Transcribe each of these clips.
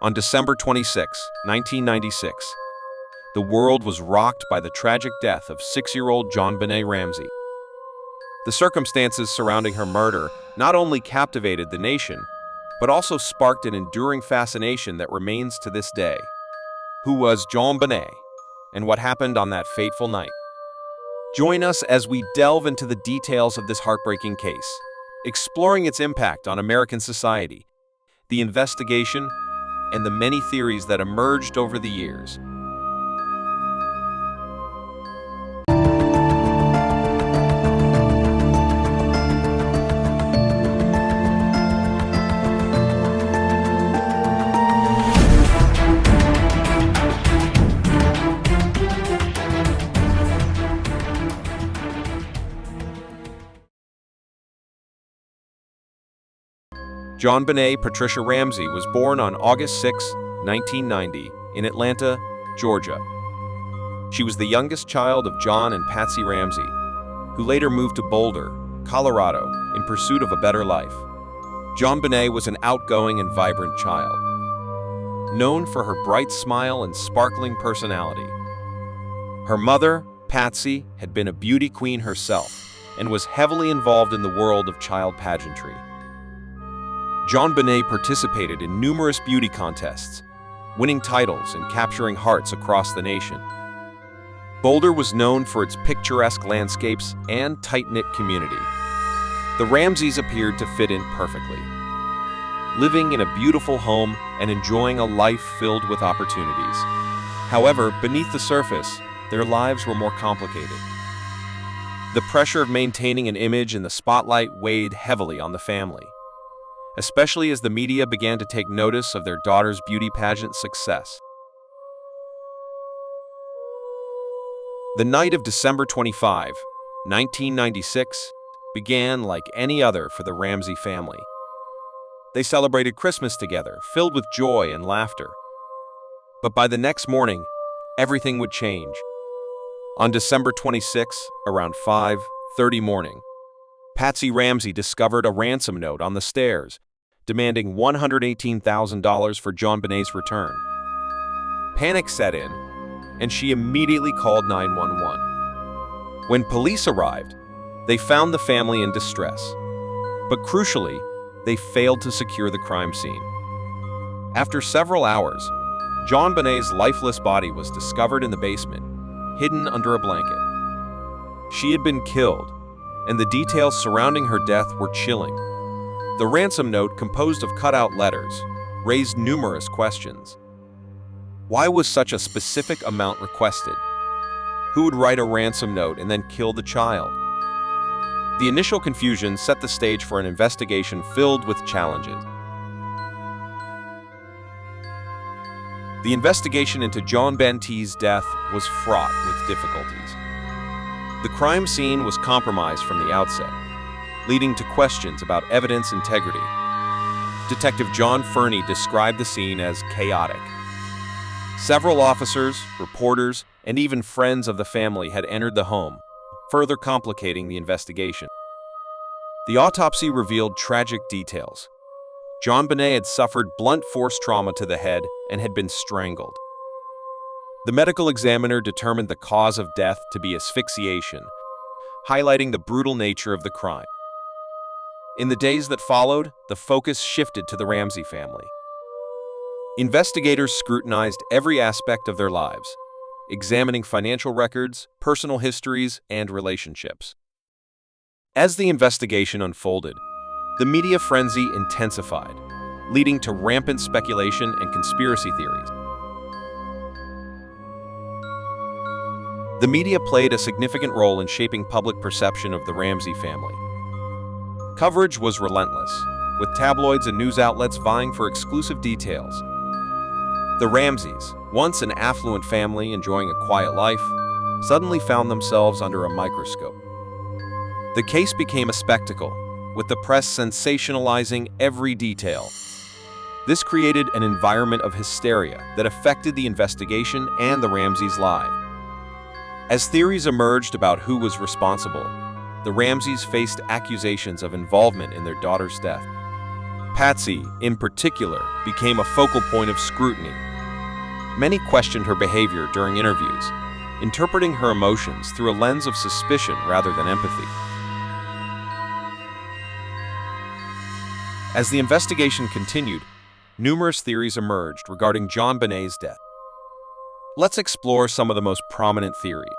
On December 26, 1996, the world was rocked by the tragic death of 6-year-old JonBenét Ramsey. The circumstances surrounding her murder not only captivated the nation, but also sparked an enduring fascination that remains to this day. Who was JonBenét, and what happened on that fateful night? Join us as we delve into the details of this heartbreaking case, exploring its impact on American society, the investigation, and the many theories that emerged over the years. JonBenét Patricia Ramsey was born on August 6, 1990, in Atlanta, Georgia. She was the youngest child of John and Patsy Ramsey, who later moved to Boulder, Colorado, in pursuit of a better life. JonBenét was an outgoing and vibrant child, known for her bright smile and sparkling personality. Her mother, Patsy, had been a beauty queen herself and was heavily involved in the world of child pageantry. JonBenét participated in numerous beauty contests, winning titles and capturing hearts across the nation. Boulder was known for its picturesque landscapes and tight-knit community. The Ramseys appeared to fit in perfectly, living in a beautiful home and enjoying a life filled with opportunities. However, beneath the surface, their lives were more complicated. The pressure of maintaining an image in the spotlight weighed heavily on the family, especially as the media began to take notice of their daughter's beauty pageant success. The night of December 25, 1996, began like any other for the Ramsey family. They celebrated Christmas together, filled with joy and laughter. But by the next morning, everything would change. On December 26, around 5:30 morning, Patsy Ramsey discovered a ransom note on the stairs, demanding $118,000 for JonBenét's return. Panic set in, and she immediately called 911. When police arrived, they found the family in distress. But crucially, they failed to secure the crime scene. After several hours, JonBenét's lifeless body was discovered in the basement, hidden under a blanket. She had been killed, and the details surrounding her death were chilling. The ransom note, composed of cut-out letters, raised numerous questions. Why was such a specific amount requested? Who would write a ransom note and then kill the child? The initial confusion set the stage for an investigation filled with challenges. The investigation into JonBenét's death was fraught with difficulties. The crime scene was compromised from the outset, leading to questions about evidence integrity. Detective John Fernie described the scene as chaotic. Several officers, reporters, and even friends of the family had entered the home, further complicating the investigation. The autopsy revealed tragic details. JonBenét had suffered blunt force trauma to the head and had been strangled. The medical examiner determined the cause of death to be asphyxiation, highlighting the brutal nature of the crime. In the days that followed, the focus shifted to the Ramsey family. Investigators scrutinized every aspect of their lives, examining financial records, personal histories, and relationships. As the investigation unfolded, the media frenzy intensified, leading to rampant speculation and conspiracy theories. The media played a significant role in shaping public perception of the Ramsey family. Coverage was relentless, with tabloids and news outlets vying for exclusive details. The Ramseys, once an affluent family enjoying a quiet life, suddenly found themselves under a microscope. The case became a spectacle, with the press sensationalizing every detail. This created an environment of hysteria that affected the investigation and the Ramseys' lives. As theories emerged about who was responsible, the Ramseys faced accusations of involvement in their daughter's death. Patsy, in particular, became a focal point of scrutiny. Many questioned her behavior during interviews, interpreting her emotions through a lens of suspicion rather than empathy. As the investigation continued, numerous theories emerged regarding JonBenét's death. Let's explore some of the most prominent theories.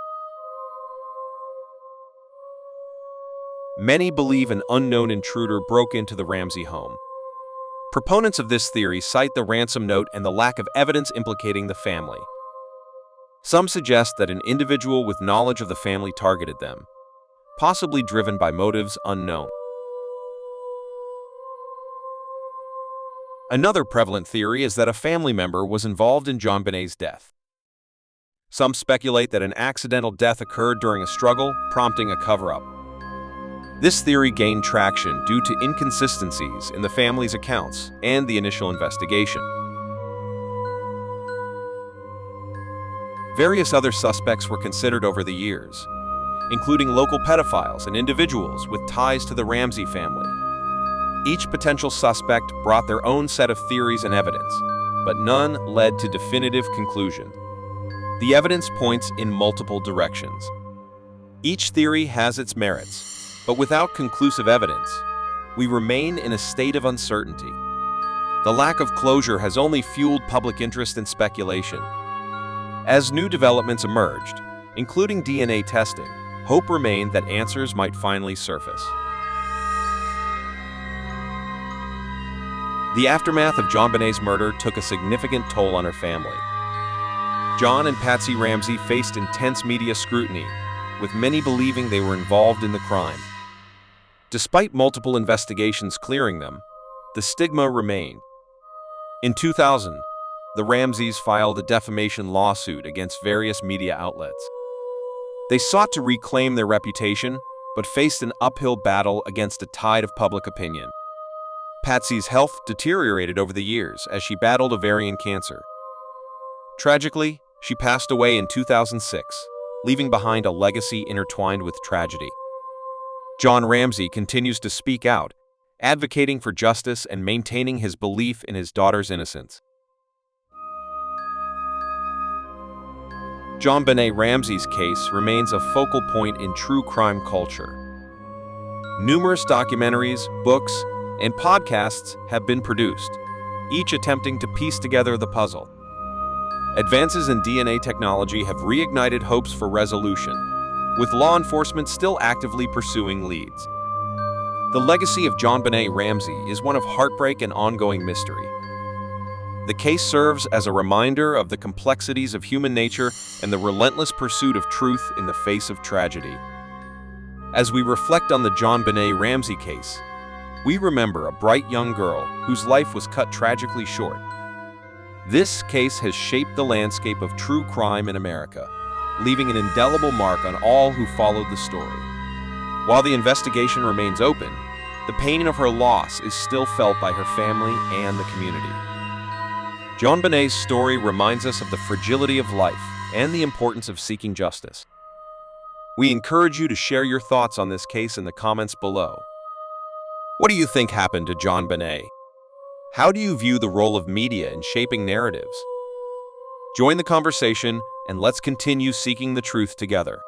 Many believe an unknown intruder broke into the Ramsey home. Proponents of this theory cite the ransom note and the lack of evidence implicating the family. Some suggest that an individual with knowledge of the family targeted them, possibly driven by motives unknown. Another prevalent theory is that a family member was involved in JonBenét's death. Some speculate that an accidental death occurred during a struggle, prompting a cover-up. This theory gained traction due to inconsistencies in the family's accounts and the initial investigation. Various other suspects were considered over the years, including local pedophiles and individuals with ties to the Ramsey family. Each potential suspect brought their own set of theories and evidence, but none led to definitive conclusion. The evidence points in multiple directions. Each theory has its merits, but without conclusive evidence, we remain in a state of uncertainty. The lack of closure has only fueled public interest and speculation. As new developments emerged, including DNA testing, hope remained that answers might finally surface. The aftermath of JonBenét's murder took a significant toll on her family. John and Patsy Ramsey faced intense media scrutiny, with many believing they were involved in the crime. Despite multiple investigations clearing them, the stigma remained. In 2000, the Ramseys filed a defamation lawsuit against various media outlets. They sought to reclaim their reputation, but faced an uphill battle against a tide of public opinion. Patsy's health deteriorated over the years as she battled ovarian cancer. Tragically, she passed away in 2006, leaving behind a legacy intertwined with tragedy. John Ramsey continues to speak out, advocating for justice and maintaining his belief in his daughter's innocence. JonBenét Ramsey's case remains a focal point in true crime culture. Numerous documentaries, books, and podcasts have been produced, each attempting to piece together the puzzle. Advances in DNA technology have reignited hopes for resolution, with law enforcement still actively pursuing leads. The legacy of JonBenét Ramsey is one of heartbreak and ongoing mystery. The case serves as a reminder of the complexities of human nature and the relentless pursuit of truth in the face of tragedy. As we reflect on the JonBenét Ramsey case, we remember a bright young girl whose life was cut tragically short. This case has shaped the landscape of true crime in America, leaving an indelible mark on all who followed the story. While the investigation remains open, the pain of her loss is still felt by her family and the community. JonBenét's story reminds us of the fragility of life and the importance of seeking justice. We encourage you to share your thoughts on this case in the comments below. What do you think happened to JonBenét? How do you view the role of media in shaping narratives? Join the conversation and let's continue seeking the truth together.